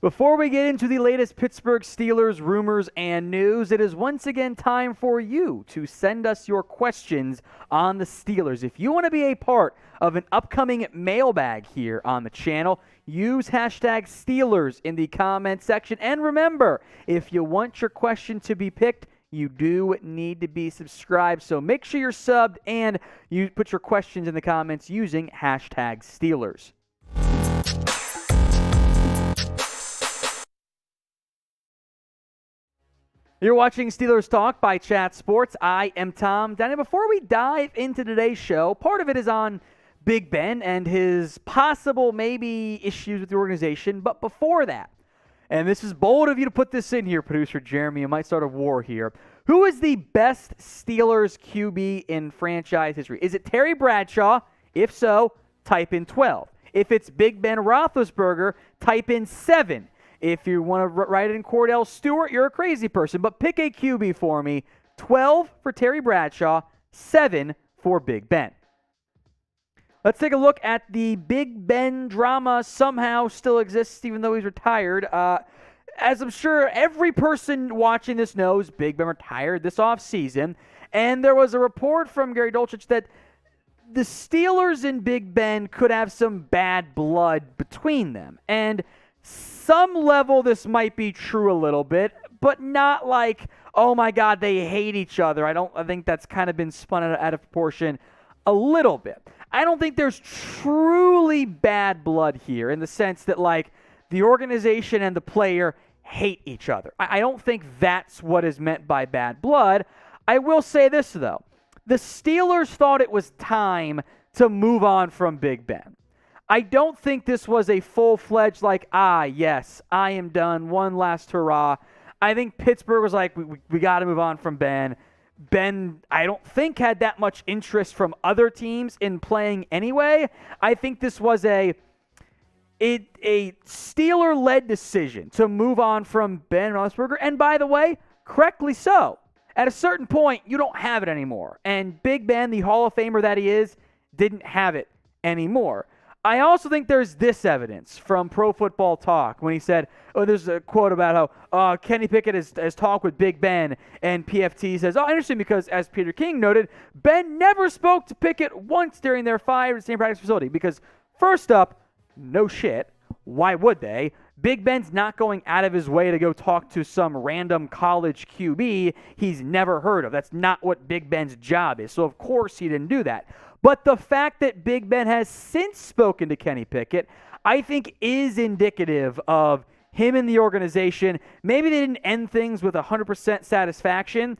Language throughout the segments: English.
Before we get into the latest Pittsburgh Steelers rumors and news, it is once again time for you to send us your questions on the Steelers. If you want to be a part of an upcoming mailbag here on the channel, use hashtag Steelers in the comment section. And remember, if you want your question to be picked, you do need to be subscribed. So make sure you're subbed and you put your questions in the comments using hashtag Steelers. You're watching Steelers Talk by Chat Sports. I am Tom. Danny, before we dive into today's show, part of it is on Big Ben and his possible maybe issues with the organization. But before that, and this is bold of you to put this in here, producer Jeremy, I might start a war here. Who is the best Steelers QB in franchise history? Is it Terry Bradshaw? If so, type in 12. If it's Big Ben Roethlisberger, type in 7. If you want to write it in Cordell Stewart, you're a crazy person. But pick a QB for me. 12 for Terry Bradshaw, 7 for Big Ben. Let's take a look at the Big Ben drama somehow still exists even though he's retired. As I'm sure every person watching this knows, Big Ben retired this offseason. And there was a report from Gary Dolchich that the Steelers and Big Ben could have some bad blood between them. And some level, this might be true a little bit, but not like, oh my God, they hate each other. I think that's kind of been spun out of proportion a little bit. I don't think there's truly bad blood here in the sense that, like, the organization and the player hate each other. I don't think that's what is meant by bad blood. I will say this, though. The Steelers thought it was time to move on from Big Ben. I don't think this was a full-fledged, like, yes, I am done, one last hurrah. I think Pittsburgh was like, we got to move on from Ben. Ben, I don't think, had that much interest from other teams in playing anyway. I think this was a Steeler-led decision to move on from Ben Roethlisberger, and by the way, correctly so. At a certain point, you don't have it anymore, and Big Ben, the Hall of Famer that he is, didn't have it anymore. I also think there's this evidence from Pro Football Talk when he said, there's a quote about how Kenny Pickett has talked with Big Ben, and PFT says, interesting, because as Peter King noted, Ben never spoke to Pickett once during their 5 at the same practice facility, because first up, no shit, why would they? Big Ben's not going out of his way to go talk to some random college QB he's never heard of. That's not what Big Ben's job is, so of course he didn't do that. But the fact that Big Ben has since spoken to Kenny Pickett, I think is indicative of him and the organization. Maybe they didn't end things with 100% satisfaction,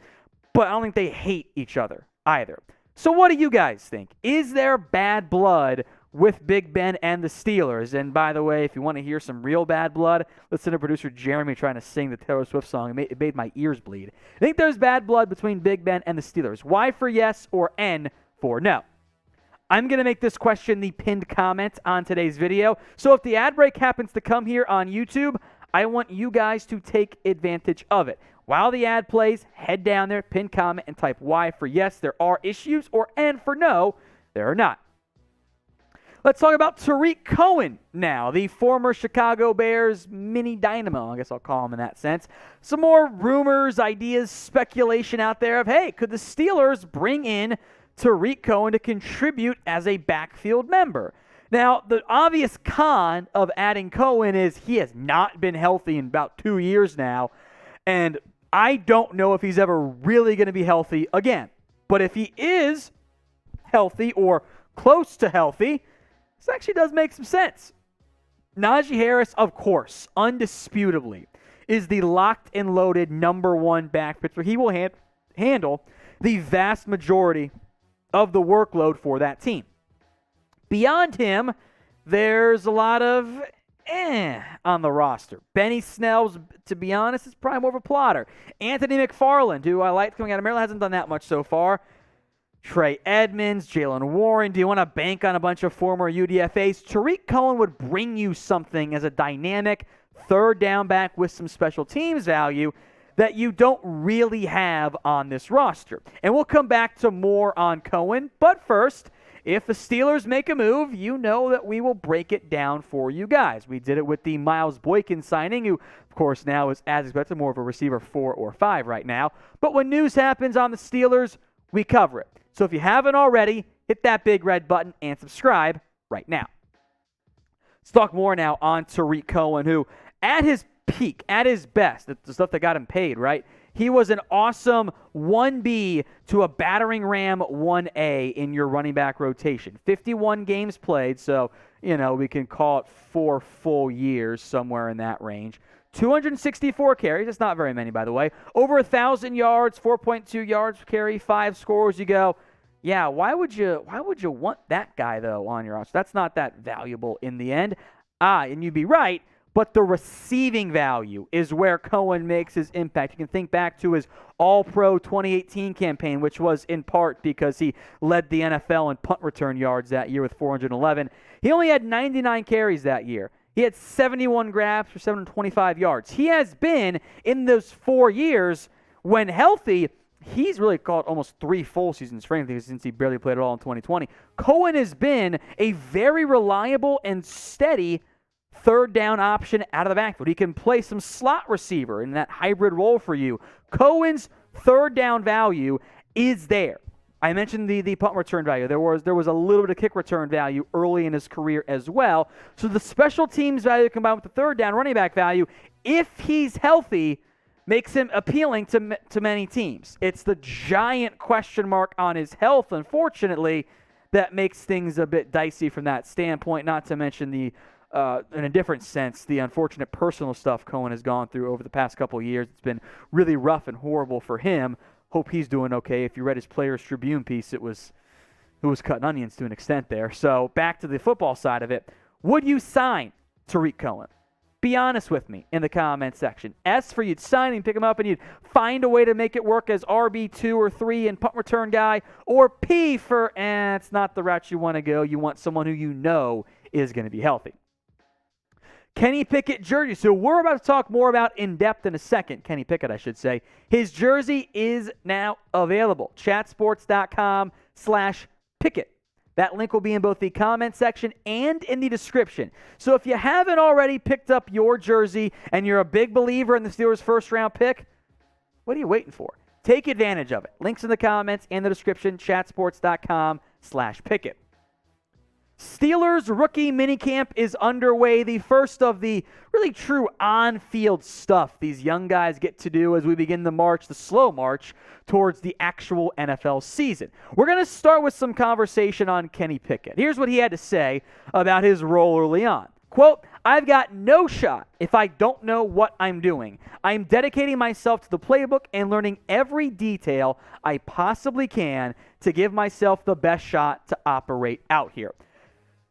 but I don't think they hate each other either. So what do you guys think? Is there bad blood with Big Ben and the Steelers? And by the way, if you want to hear some real bad blood, listen to producer Jeremy trying to sing the Taylor Swift song. It made my ears bleed. I think there's bad blood between Big Ben and the Steelers. Y for yes or N for no. I'm going to make this question the pinned comment on today's video. So if the ad break happens to come here on YouTube, I want you guys to take advantage of it. While the ad plays, head down there, pinned comment, and type Y for yes, there are issues, or N for no, there are not. Let's talk about Tariq Cohen now, the former Chicago Bears mini dynamo. I guess I'll call him in that sense. Some more rumors, ideas, speculation out there of, hey, could the Steelers bring in Tarik Cohen to contribute as a backfield member? Now, the obvious con of adding Cohen is he has not been healthy in about 2 years now, and I don't know if he's ever really going to be healthy again. But if he is healthy or close to healthy, this actually does make some sense. Najee Harris, of course, undisputably, is the locked and loaded number one back Pittsburgh. He will handle the vast majority of the workload for that team. Beyond him, there's a lot of on the roster. Benny Snell's, to be honest, is probably more of a plotter. Anthony McFarland, who I like coming out of Maryland, hasn't done that much so far. Trey Edmonds, Jalen Warren. Do you want to bank on a bunch of former UDFAs? Tarik Cohen would bring you something as a dynamic third down back with some special teams value that you don't really have on this roster. And we'll come back to more on Cohen. But first, if the Steelers make a move, you know that we will break it down for you guys. We did it with the Miles Boykin signing, who, of course, now is, as expected, more of a receiver 4 or 5 right now. But when news happens on the Steelers, we cover it. So if you haven't already, hit that big red button and subscribe right now. Let's talk more now on Tariq Cohen, who, at his peak, at his best, the stuff that got him paid, right? He was an awesome 1B to a battering ram 1A in your running back rotation. 51 games played, so, we can call it 4 full years, somewhere in that range. 264 carries. That's not very many, by the way. Over 1,000 yards, 4.2 yards per carry, 5 scores. You go, yeah, why would you want that guy, though, on your roster? That's not that valuable in the end. And you'd be right, but the receiving value is where Cohen makes his impact. You can think back to his All-Pro 2018 campaign, which was in part because he led the NFL in punt return yards that year with 411. He only had 99 carries that year. He had 71 grabs for 725 yards. He has been, in those 4 years, when healthy, he's really caught almost 3 full seasons, frankly, since he barely played at all in 2020. Cohen has been a very reliable and steady third down option out of the backfield. He can play some slot receiver in that hybrid role for you. Cohen's third down value is there. I mentioned the punt return value. There was a little bit of kick return value early in his career as well. So the special teams value combined with the third down running back value, if he's healthy, makes him appealing to many teams. It's the giant question mark on his health, unfortunately, that makes things a bit dicey from that standpoint, not to mention the in a different sense, the unfortunate personal stuff Cohen has gone through over the past couple of years. It's been really rough and horrible for him. Hope he's doing okay. If you read his Players Tribune piece, it was cutting onions to an extent there. So back to the football side of it. Would you sign Tarik Cohen? Be honest with me in the comment section. S for you'd sign him, pick him up, and you'd find a way to make it work as RB2 or 3 and punt return guy. Or P for, it's not the route you want to go. You want someone who you know is going to be healthy. Kenny Pickett jersey. So we're about to talk more about in depth in a second. Kenny Pickett, I should say. His jersey is now available. Chatsports.com/Pickett. That link will be in both the comment section and in the description. So if you haven't already picked up your jersey and you're a big believer in the Steelers' first-round pick, what are you waiting for? Take advantage of it. Links in the comments and the description. Chatsports.com/Pickett. Steelers rookie minicamp is underway, the first of the really true on-field stuff these young guys get to do as we begin the slow march, towards the actual NFL season. We're going to start with some conversation on Kenny Pickett. Here's what he had to say about his role early on. Quote, "I've got no shot if I don't know what I'm doing. I'm dedicating myself to the playbook and learning every detail I possibly can to give myself the best shot to operate out here."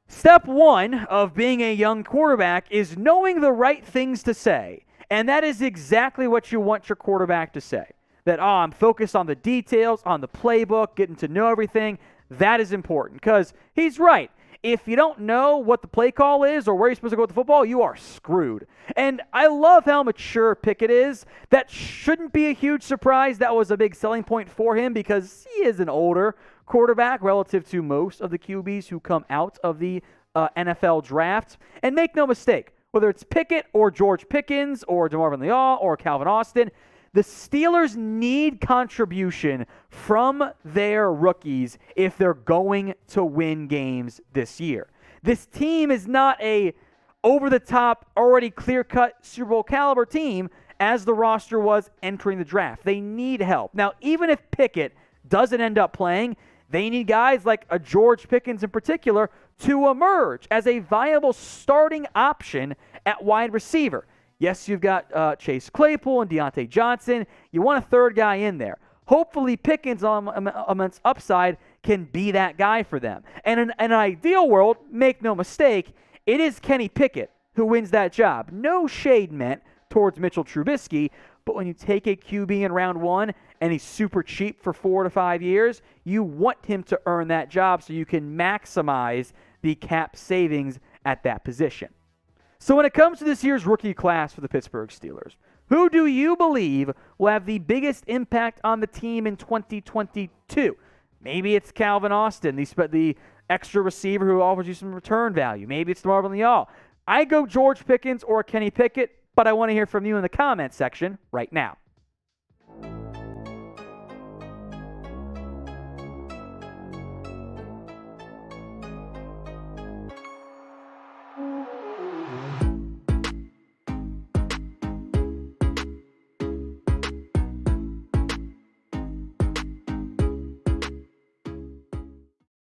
Step one of being a young quarterback is knowing the right things to say. And that is exactly what you want your quarterback to say. That, I'm focused on the details, on the playbook, getting to know everything. That is important because he's right. If you don't know what the play call is or where you're supposed to go with the football, you are screwed. And I love how mature Pickett is. That shouldn't be a huge surprise. That was a big selling point for him because he is an older quarterback relative to most of the QBs who come out of the NFL draft. And make no mistake, whether it's Pickett or George Pickens or DeMarvin Leal or Calvin Austin, the Steelers need contribution from their rookies if they're going to win games this year. This team is not a over-the-top, already clear-cut Super Bowl caliber team as the roster was entering the draft. They need help. Now, even if Pickett doesn't end up playing, they need guys like a George Pickens in particular to emerge as a viable starting option at wide receiver. Yes, you've got Chase Claypool and Deontay Johnson. You want a third guy in there. Hopefully Pickens on immense upside can be that guy for them. And in an ideal world, make no mistake, it is Kenny Pickett who wins that job. No shade meant towards Mitchell Trubisky, but when you take a QB in round one and he's super cheap for 4 to 5 years, you want him to earn that job so you can maximize the cap savings at that position. So when it comes to this year's rookie class for the Pittsburgh Steelers, who do you believe will have the biggest impact on the team in 2022? Maybe it's Calvin Austin, the extra receiver who offers you some return value. Maybe it's Marvin Leal. I go George Pickens or Kenny Pickett, but I want to hear from you in the comments section right now.